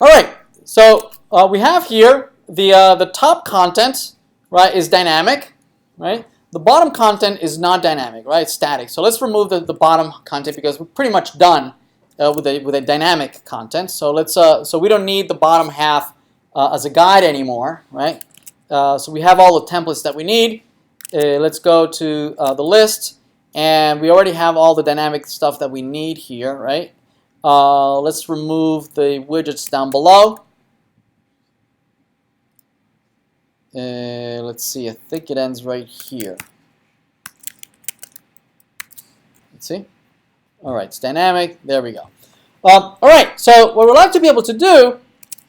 All right, so we have here the top content, right, is dynamic, right? The bottom content is not dynamic, right? It's static. So let's remove the bottom content because we're pretty much done with a dynamic content. So let's so we don't need the bottom half as a guide anymore, right? So we have all the templates that we need. Let's go to the list, and we already have all the dynamic stuff that we need here, right? Let's remove the widgets down below. Let's see, I think it ends right here. Let's see. All right, it's dynamic. There we go. All right, so what we'd like to be able to do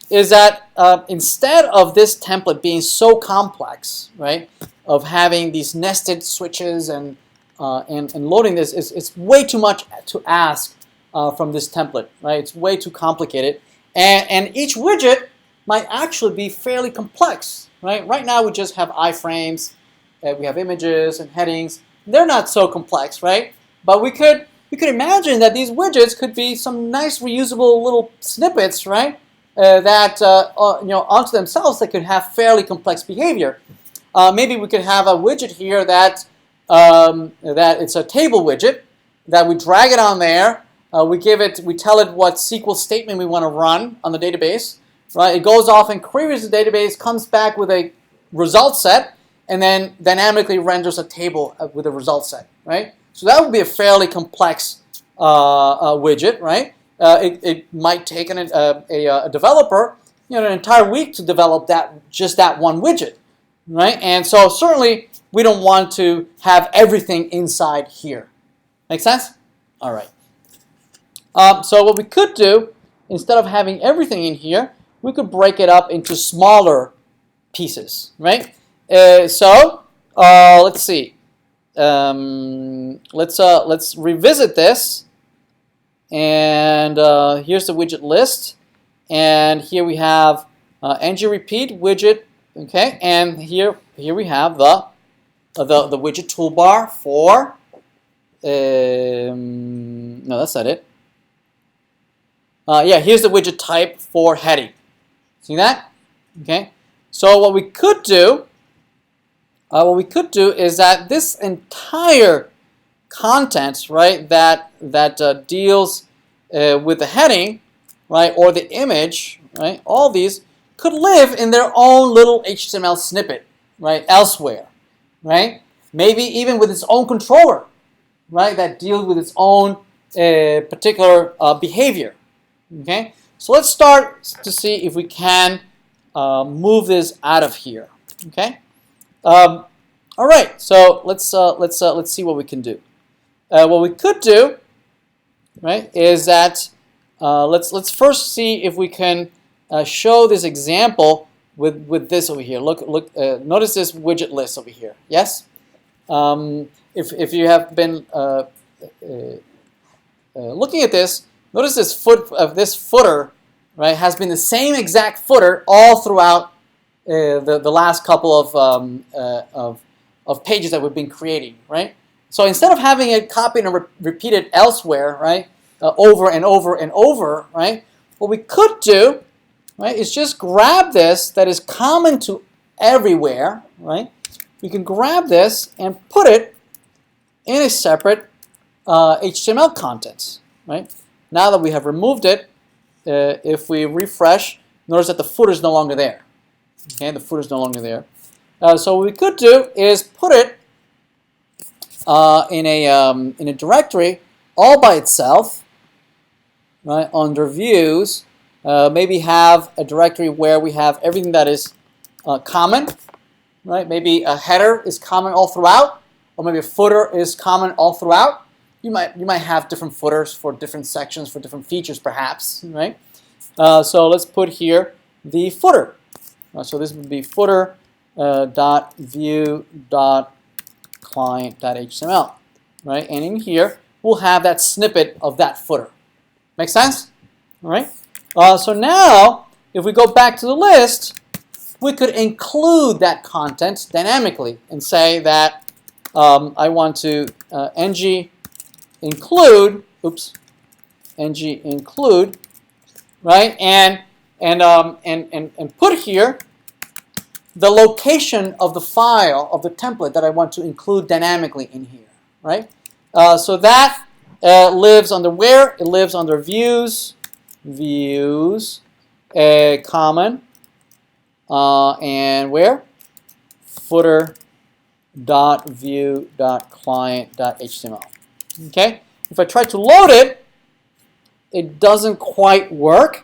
is that instead of this template being so complex, right, of having these nested switches and loading this, it's way too much to ask from this template, right? It's way too complicated, and each widget might actually be fairly complex, right? Right now we just have iframes, we have images and headings. They're not so complex, right? But we could imagine that these widgets could be some nice reusable little snippets, right? That onto themselves that could have fairly complex behavior. Maybe we could have a widget here that it's a table widget that we drag it on there. We tell it what SQL statement we want to run on the database. Right? It goes off and queries the database, comes back with a result set, and then dynamically renders a table with a result set. Right? So that would be a fairly complex widget, right? It might take a developer, an entire week to develop just that one widget, right? And so certainly we don't want to have everything inside here. Make sense? All right. So what we could do, instead of having everything in here, we could break it up into smaller pieces, right? So let's see. Let's revisit this, and here's the widget list, and here we have ng repeat widget, okay, and here we have the widget toolbar for no, that's not it. Yeah, here's the widget type for heading. See that? Okay. So what we could do is that this entire content, right, that deals with the heading, right, or the image, right, all these could live in their own little HTML snippet, right, elsewhere, right? Maybe even with its own controller, right, that deals with its own particular behavior. Okay. So let's start to see if we can move this out of here. Okay. All right. So let's see what we can do. What we could do, right, is that let's first see if we can show this example with this over here. Look. Notice this widget list over here. Yes. If you have been looking at this. Notice this footer, right, has been the same exact footer all throughout the last couple of pages that we've been creating, right? So instead of having it copied and repeated elsewhere, right, over and over and over, right, what we could do, right, is just grab this that is common to everywhere, right? We can grab this and put it in a separate HTML content, right? Now that we have removed it, if we refresh, notice that the footer is no longer there. Okay, the footer is no longer there. So what we could do is put it in a directory all by itself, right? Under views, maybe have a directory where we have everything that is common, right? Maybe a header is common all throughout, or maybe a footer is common all throughout. You might have different footers for different sections, for different features perhaps, right? So let's put here the footer. So this would be footer dot view dot client.html, right? And in here we'll have that snippet of that footer. Make sense? All right. So now if we go back to the list, we could include that content dynamically and say that I want to ng include, right? And and put here the location of the file of the template that I want to include dynamically in here, right? So that lives under where? It lives under views, common, and where? Footer.view.client.html. Okay. If I try to load it, it doesn't quite work.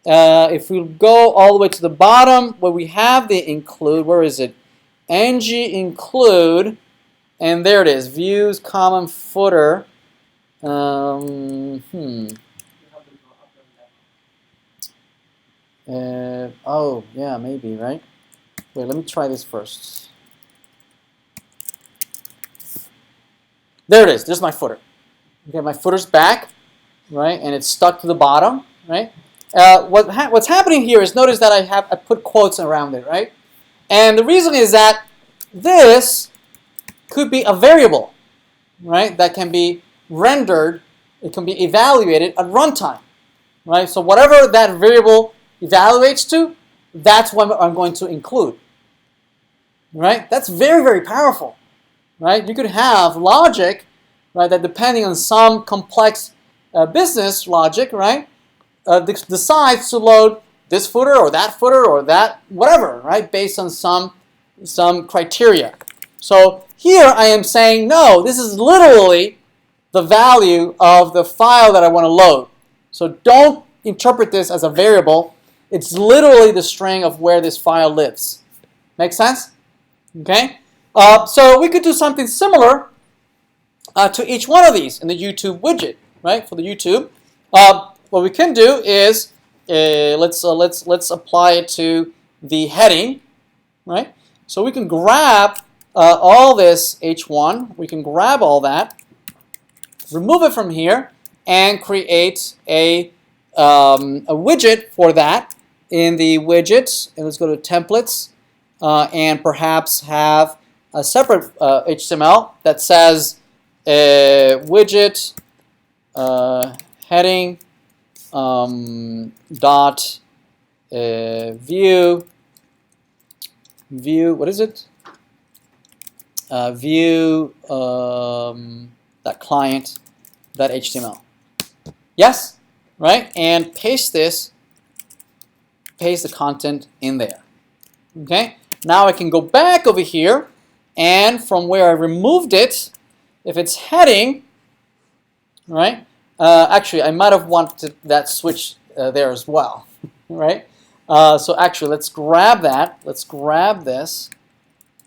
If we go all the way to the bottom where we have the include, where is it? ng include, and there it is, views, common, footer. Oh, yeah, maybe, right? Wait, let me try this first. There it is. There's my footer. Okay, my footer's back, right? And it's stuck to the bottom, right? What's happening here is notice that I put quotes around it, right? And the reason is that this could be a variable, right? That can be rendered, it can be evaluated at runtime, right? So whatever that variable evaluates to, that's what I'm going to include, right? That's very, very powerful, right? You could have logic, right, that depending on some complex business logic, right, decides to load this footer or that whatever, right, based on some criteria. So here I am saying, no, this is literally the value of the file that I want to load. So don't interpret this as a variable. It's literally the string of where this file lives. Make sense? Okay. So we could do something similar to each one of these in the YouTube widget, right? For the YouTube, what we can do is let's apply it to the heading, right? So we can grab all this H1. We can grab all that, remove it from here, and create a widget for that in the widgets. And let's go to templates and perhaps have a separate HTML that says widget heading dot view what is it? View that client that HTML. Yes, right? And paste the content in there. Okay. Now I can go back over here, and from where I removed it, if it's heading, right? Actually, I might have wanted that switch there as well, right? So actually, let's grab that. Let's grab this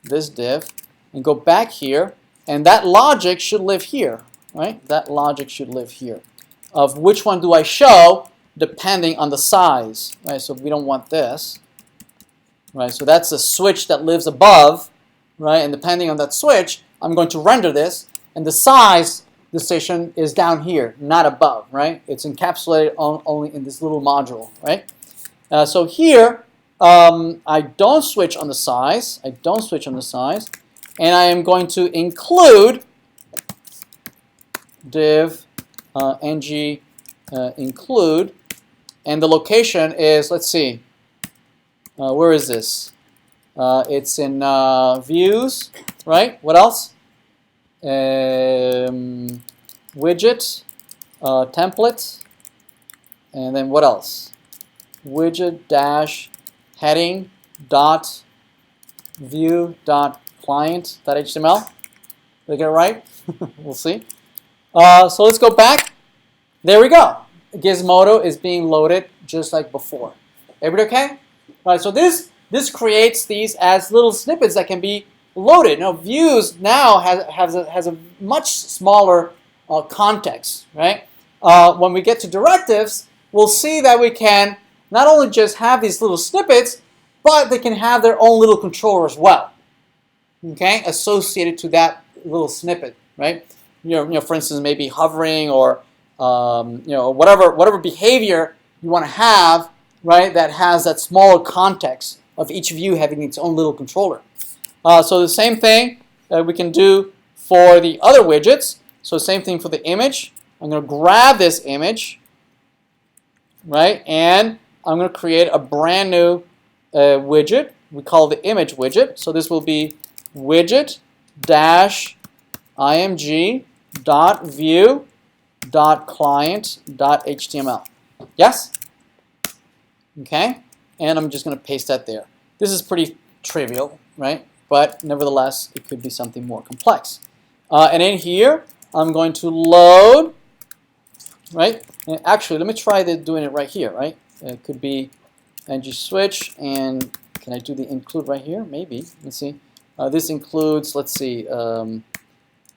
div, and go back here, and that logic should live here, right? That logic should live here. Of which one do I show, depending on the size, right? So we don't want this, right? So that's the switch that lives above, right? And depending on that switch, I'm going to render this, and the size decision is down here, not above, right? It's encapsulated only in this little module, right? So here, I don't switch on the size. I don't switch on the size, and I am going to include div ng include, and the location is, let's see, where is this? It's in views, right? What else? Widget, template, and then what else? Widget dash heading dot view dot client dot HTML. Did I get it right? We'll see. So let's go back. There we go. Gizmodo is being loaded just like before. Everybody okay? All right. So this creates these as little snippets that can be loaded. Now views now has a much smaller context, right? When we get to directives, we'll see that we can not only just have these little snippets, but they can have their own little controller as well, okay, associated to that little snippet, right? You know, for instance, maybe hovering or whatever behavior you want to have, right? That has that smaller context of each view having its own little controller. So the same thing we can do for the other widgets. So same thing for the image. I'm going to grab this image, right? And I'm going to create a brand new widget. We call the image widget. So this will be widget-img.view.client.html. Yes? Okay? And I'm just going to paste that there. This is pretty trivial, right? But nevertheless, it could be something more complex. And in here, I'm going to load, right? And actually, let me try doing it right here, right? It could be ng switch, and can I do the include right here? Maybe. Let's see. This includes, let's see,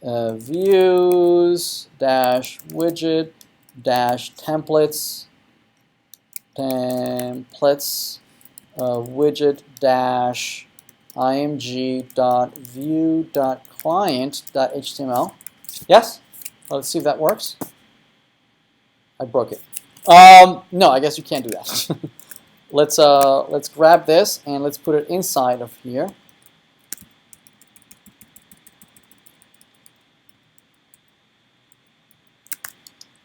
views dash widget dash templates widget dash img.view.client.html. Yes? Well, let's see if that works. I broke it. No, I guess you can't do that. Let's grab this and let's put it inside of here.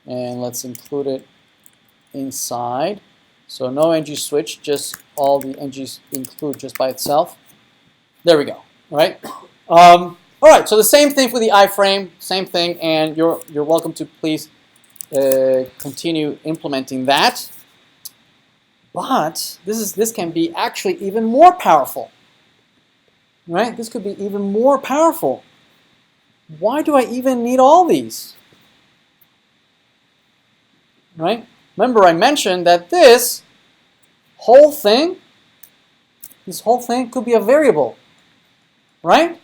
And let's include it inside. So no ng switch, just all the ng's include just by itself. There we go. All right. All right. So the same thing for the iframe, same thing, and you're welcome to please continue implementing that. But this can be actually even more powerful. Right? This could be even more powerful. Why do I even need all these? Right? Remember, I mentioned that this whole thing could be a variable, right?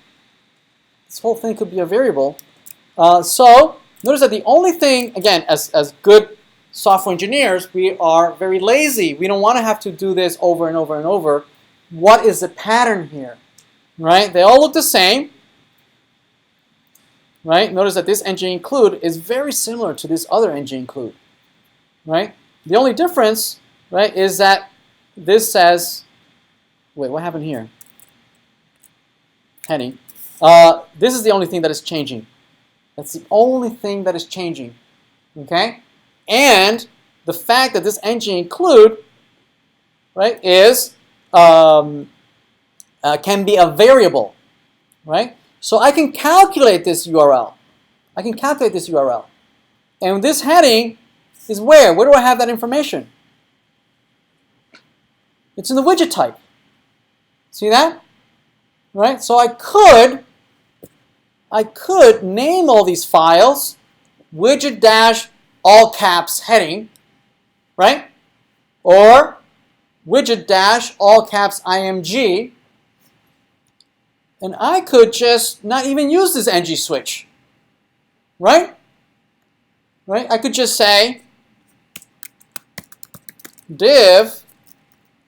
This whole thing could be a variable. So notice that the only thing, again, as good software engineers, we are very lazy. We don't want to have to do this over and over and over. What is the pattern here, right? They all look the same, right? Notice that this ng include is very similar to this other ng include. Right? The only difference, right, is that this says, wait, what happened here? Heading. This is the only thing that is changing. That's the only thing that is changing. Okay? And the fact that this ng include, right, is can be a variable, right? So I can calculate this URL. And this heading is where? Where do I have that information? It's in the widget type. See that? Right? So I could name all these files widget dash all caps heading, right? Or widget dash all caps img, and I could just not even use this ng switch, right? Right? I could just say div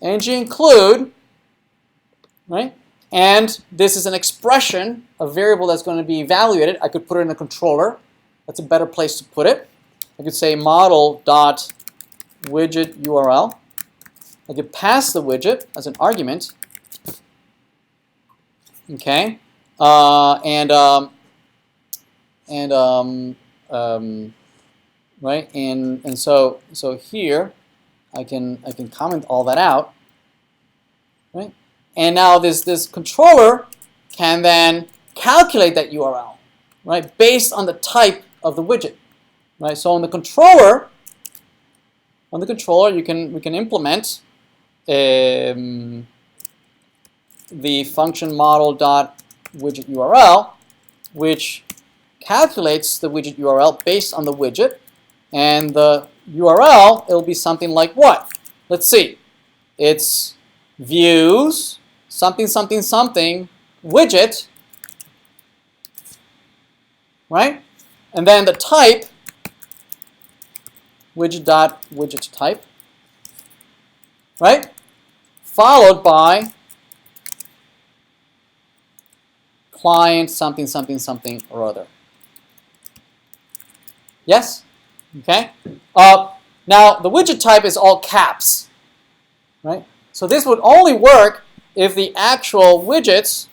ng include, right? And this is an expression, a variable that's going to be evaluated. I could put it in a controller. That's a better place to put it. I could say model.widget URL. I could pass the widget as an argument. Okay, right, and so here I can comment all that out, right? And now this controller can then calculate that URL, right, based on the type of the widget, right? So on the controller, we can implement the function model.widget URL, which calculates the widget URL based on the widget, and the URL, it'll be something like what? Let's see. It's views something something something widget, right? And then the type widget.widget type, right? Followed by client something something something or other. Yes? Okay. Now the widget type is all caps, right? So this would only work if the actual widgets,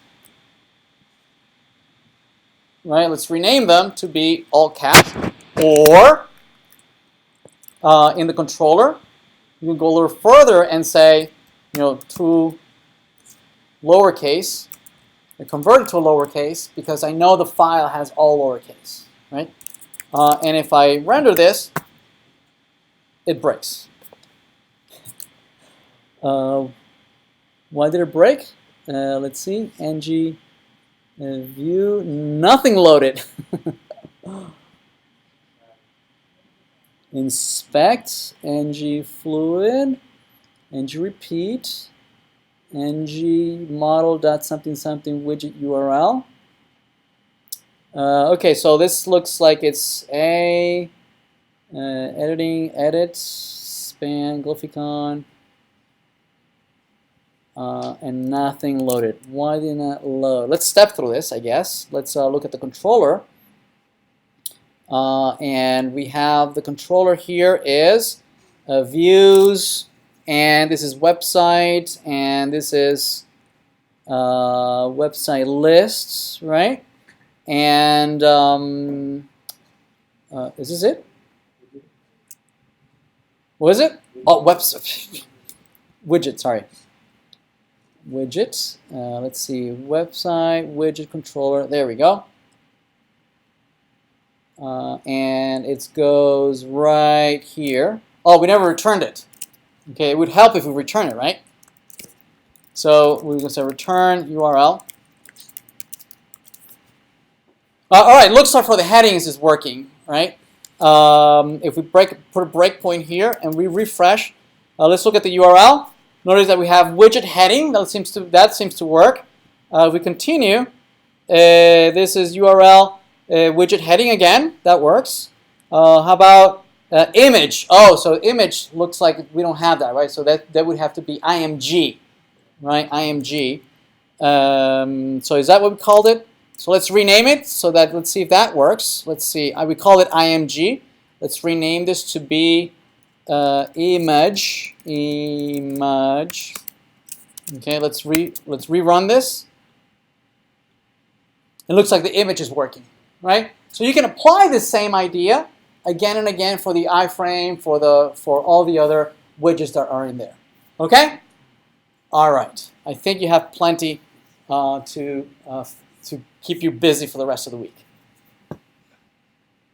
right? Let's rename them to be all caps, or in the controller, You can go a little further and say, to lowercase, and convert it to a lowercase because I know the file has all lowercase, right? And if I render this, it breaks. Why did it break? Let's see, ng view, nothing loaded. Inspect, ng fluid, ng repeat, ng model dot something something widget URL. Okay, so this looks like it's editing, edit, span, Glyphicon, and nothing loaded. Why did it not load? Let's step through this, I guess. Let's look at the controller. And we have the controller here is views, and this is website, and this is website lists, right? And is this it? What is it? Oh, website. Widget, sorry. Widget. Let's see. Website, widget, controller. There we go. And it goes right here. Oh, we never returned it. Okay, it would help if we return it, right? So we're going to say return URL. All right, looks like for the headings is working, right? If we put a breakpoint here and we refresh, let's look at the URL. Notice that we have widget heading. That seems to work. If we continue, this is URL widget heading again. That works. How about image? Oh, so image looks like we don't have that, right? So that would have to be img, right? img. So is that what we called it? So let's rename it so that let's see if that works. Let's see. We call it img. Let's rename this to be image. Okay, let's rerun this. It looks like the image is working, right? So you can apply the same idea again and again for the iframe, for all the other widgets that are in there. Okay? All right. I think you have plenty to keep you busy for the rest of the week.